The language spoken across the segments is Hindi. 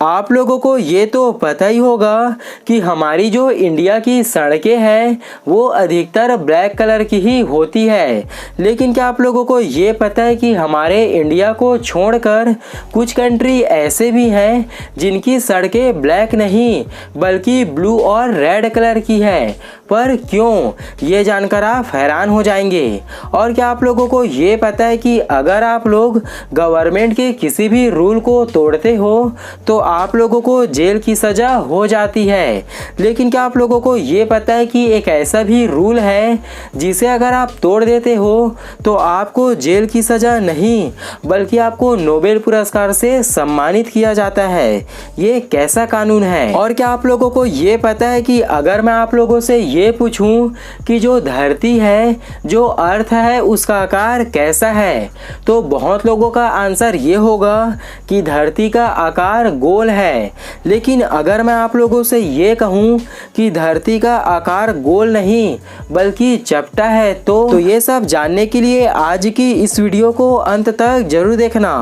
आप लोगों को ये तो पता ही होगा कि हमारी जो इंडिया की सड़कें हैं वो अधिकतर ब्लैक कलर की ही होती है। लेकिन क्या आप लोगों को ये पता है कि हमारे इंडिया को छोड़कर कुछ कंट्री ऐसे भी हैं जिनकी सड़कें ब्लैक नहीं बल्कि ब्लू और रेड कलर की है। पर क्यों, ये जानकर आप हैरान हो जाएंगे। और क्या आप लोगों को ये पता है कि अगर आप लोग गवर्नमेंट के किसी भी रूल को तोड़ते हो तो आप लोगों को जेल की सज़ा हो जाती है। लेकिन क्या आप लोगों को ये पता है कि एक ऐसा भी रूल है जिसे अगर आप तोड़ देते हो तो आपको जेल की सज़ा नहीं बल्कि आपको नोबेल पुरस्कार से सम्मानित किया जाता है। ये कैसा कानून है। और क्या आप लोगों को ये पता है कि अगर मैं आप लोगों से ये पूछूं कि जो धरती है, जो अर्थ है, उसका आकार कैसा है, तो बहुत लोगों का आंसर ये होगा कि धरती का आकार गोल है। लेकिन अगर मैं आप लोगों से ये कहूँ कि धरती का आकार गोल नहीं बल्कि चपटा है तो ये सब जानने के लिए आज की इस वीडियो को अंत तक जरूर देखना।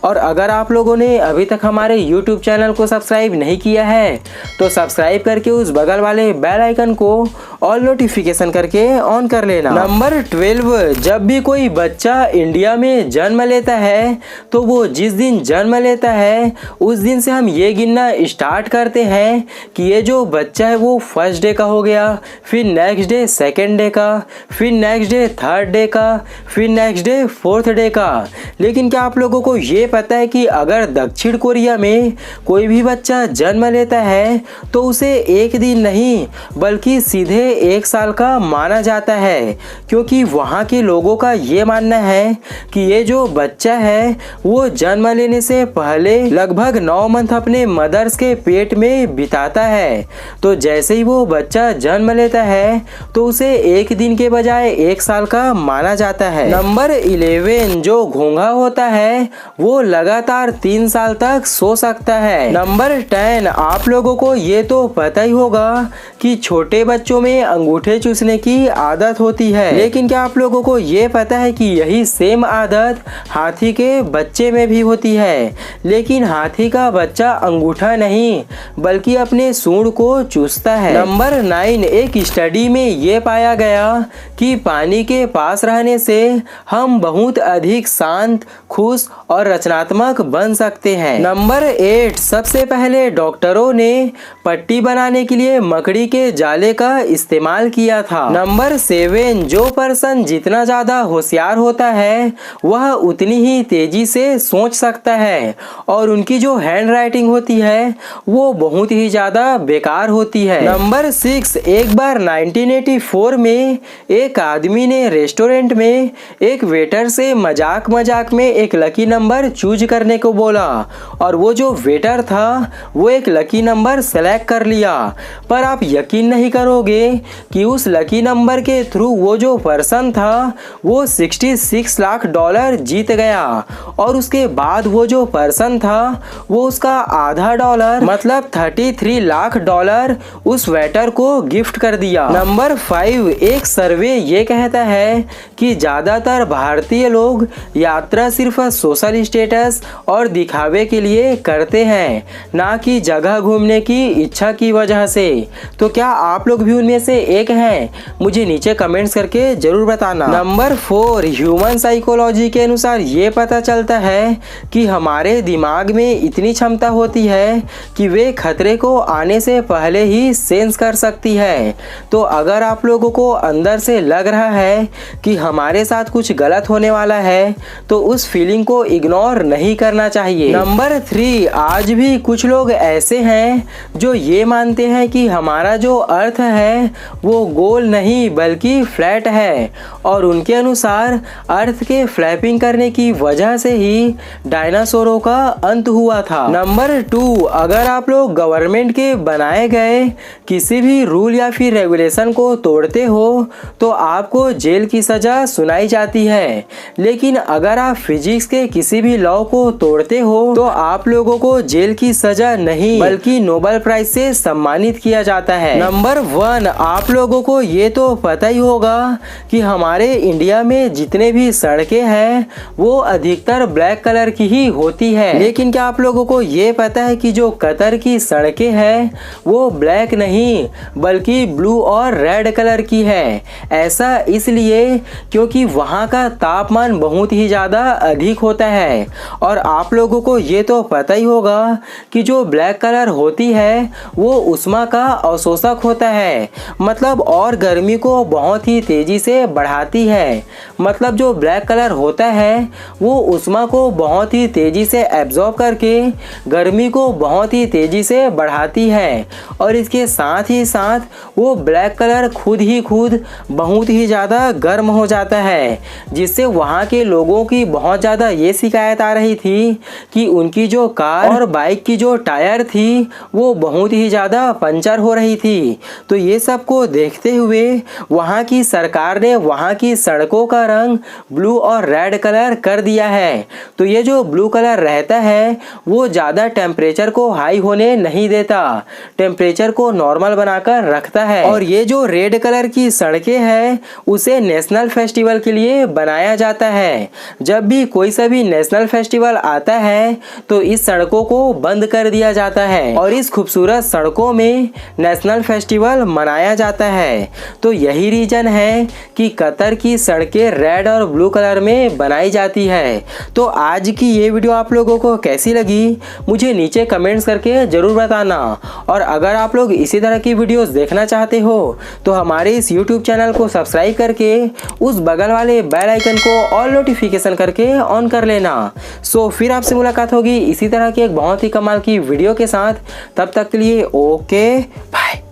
और अगर आप लोगों ने अभी तक हमारे YouTube चैनल को सब्सक्राइब नहीं किया है तो सब्सक्राइब करके उस बगल वाले बेल आइकन को ऑल नोटिफिकेशन करके ऑन कर लेना। नंबर 12, जब भी कोई बच्चा इंडिया में जन्म लेता है तो वो जिस दिन जन्म लेता है उस दिन से हम ये गिनना स्टार्ट करते हैं कि ये जो बच्चा है वो फर्स्ट डे का हो गया, फिर नेक्स्ट डे सेकेंड डे का, फिर नेक्स्ट डे थर्ड डे का, फिर नेक्स्ट डे फोर्थ डे का। लेकिन क्या आप लोगों को ये पता है कि अगर दक्षिण कोरिया में कोई भी बच्चा जन्म लेता है तो उसे एक दिन नहीं बल्कि सीधे एक साल का माना जाता है, क्योंकि वहाँ के लोगों का ये मानना है कि ये जो बच्चा है वो जन्म लेने से पहले लगभग 9 मंथ अपने मदर्स के पेट में बिताता है। तो जैसे ही वो बच्चा जन्म लेता है तो उसे एक दिन के बजाय एक साल का माना जाता है। नंबर 11, जो घोंघा होता है वो लगातार 3 साल तक सो सकता है। नंबर 10, आप लोगों को ये तो पता ही होगा कि छोटे बच्चों में अंगूठे चूसने की आदत होती है। लेकिन क्या आप लोगों को ये पता है कि यही सेम आदत हाथी के बच्चे में भी होती है। लेकिन हाथी का बच्चा अंगूठा नहीं बल्कि अपने सूंड को चूसता है। नंबर 9, एक स्टडी में ये पाया गया कि पानी के पास रहने से हम बहुत अधिक शांत, खुश और रचनात्मक बन सकते हैं। नंबर 8, सबसे पहले डॉक्टरों ने पट्टी बनाने के लिए मकड़ी के जाले का इस्तेमाल किया था। नंबर 7, जो पर्सन जितना ज्यादा होशियार होता है वह उतनी ही तेजी से सोच सकता है और उनकी जो हैंड राइटिंग होती है वो बहुत ही ज्यादा बेकार होती है। नंबर 6, एक बार 1984 में एक आदमी ने रेस्टोरेंट में एक वेटर से मजाक में एक लकी नंबर चूज करने को बोला और वो जो वेटर था वो एक लकी नंबर सेलेक्ट कर लिया। पर आप यकीन नहीं करोगे कि उस लकी नंबर के थ्रू वो जो पर्सन था वो $66 लाख जीत गया। और उसके बाद वो जो पर्सन था वो उसका आधा डॉलर मतलब $33 लाख उस वेटर को गिफ्ट कर दिया। नंबर 5, एक सर्वे ये कहता है कि ज़्यादातर भारतीय लोग यात्रा सिर्फ सोशल स्टेटस और दिखावे के लिए करते हैं, ना कि जगह घूमने की इच्छा की वजह से। तो क्या आप लोग भी उनमें से एक हैं? मुझे नीचे कमेंट्स करके जरूर बताना। नंबर 4, ह्यूमन साइकोलॉजी के अनुसार ये पता चलता है कि हमारे दिमाग में इतनी क्षमता होती है कि वे खतरे को आने से पहले ही सेंस कर सकती है। तो अगर आप लोगों को अंदर से लग रहा है कि हमारे साथ कुछ गलत होने वाला है तो उस फीलिंग को इग्नोर नहीं करना चाहिए। नंबर 3, आज भी कुछ लोग ऐसे हैं जो ये मानते हैं कि हमारा जो अर्थ है वो गोल नहीं बल्कि फ्लैट है और उनके अनुसार अर्थ के फ्लैपिंग करने की वजह से ही डायनासोरों का अंत हुआ था। नंबर 2, अगर आप लोग गवर्नमेंट के बनाए गए किसी भी रूल या फिर रेगुलेशन को तोड़ते हो तो आपको जेल की सजा सुनाई जाती है। लेकिन अगर आप फिजिक्स के किसी भी लॉ को तोड़ते हो तो आप लोगों को जेल की सजा नहीं बल्कि नोबेल प्राइज से सम्मानित किया जाता है। नंबर 1, आप लोगों को ये तो पता ही होगा कि हमारे इंडिया में जितने भी सड़कें हैं वो अधिकतर ब्लैक कलर की ही होती है। लेकिन क्या आप लोगों को ये ये पता है कि जो कतर की सड़कें हैं वो ब्लैक नहीं बल्कि ब्लू और रेड कलर की है। ऐसा इसलिए क्योंकि वहाँ का तापमान बहुत ही ज़्यादा अधिक होता है। और आप लोगों को ये तो पता ही होगा कि जो ब्लैक कलर होती है वो ऊष्मा का अवशोषक होता है, मतलब और गर्मी को बहुत ही तेज़ी से बढ़ाती है। मतलब जो ब्लैक कलर होता है वो ऊष्मा को बहुत ही तेज़ी से एब्जॉर्ब करके गर्मी को बहुत ही तेज़ी से बढ़ाती है। और इसके साथ ही साथ वो ब्लैक कलर खुद बहुत ही ज़्यादा गर्म हो जाता है, जिससे वहाँ के लोगों की बहुत ज़्यादा ये शिकायत आ रही थी कि उनकी जो कार और बाइक की जो टायर थी वो बहुत ही ज़्यादा पंचर हो रही थी। तो ये सब को देखते हुए वहाँ की सरकार ने वहाँ की सड़कों का रंग ब्लू और रेड कलर कर दिया है। तो ये जो ब्लू कलर रहता है वो ज़्यादा टेम्परेचर को हाई होने नहीं देता, टेम्परेचर को नॉर्मल बनाकर रखता है। और ये जो रेड कलर की सड़कें हैं उसे नेशनल फेस्टिवल के लिए बनाया जाता है। जब भी कोई सा भी नेशनल फेस्टिवल आता है तो इस सड़कों को बंद कर दिया जाता है और इस खूबसूरत सड़कों में नेशनल फेस्टिवल मनाया जाता है। तो यही रीजन है कि कतर की सड़कें रेड और ब्लू कलर में बनाई जाती है। तो आज की ये वीडियो आप लोगों को कैसी लगी मुझे नीचे कमेंट्स करके ज़रूर बताना। और अगर आप लोग इसी तरह की वीडियोस देखना चाहते हो तो हमारे इस YouTube चैनल को सब्सक्राइब करके उस बगल वाले बेल आइकन को ऑल नोटिफिकेशन करके ऑन कर लेना। सो फिर आपसे मुलाकात होगी इसी तरह की एक बहुत ही कमाल की वीडियो के साथ। तब तक के लिए ओके बाय।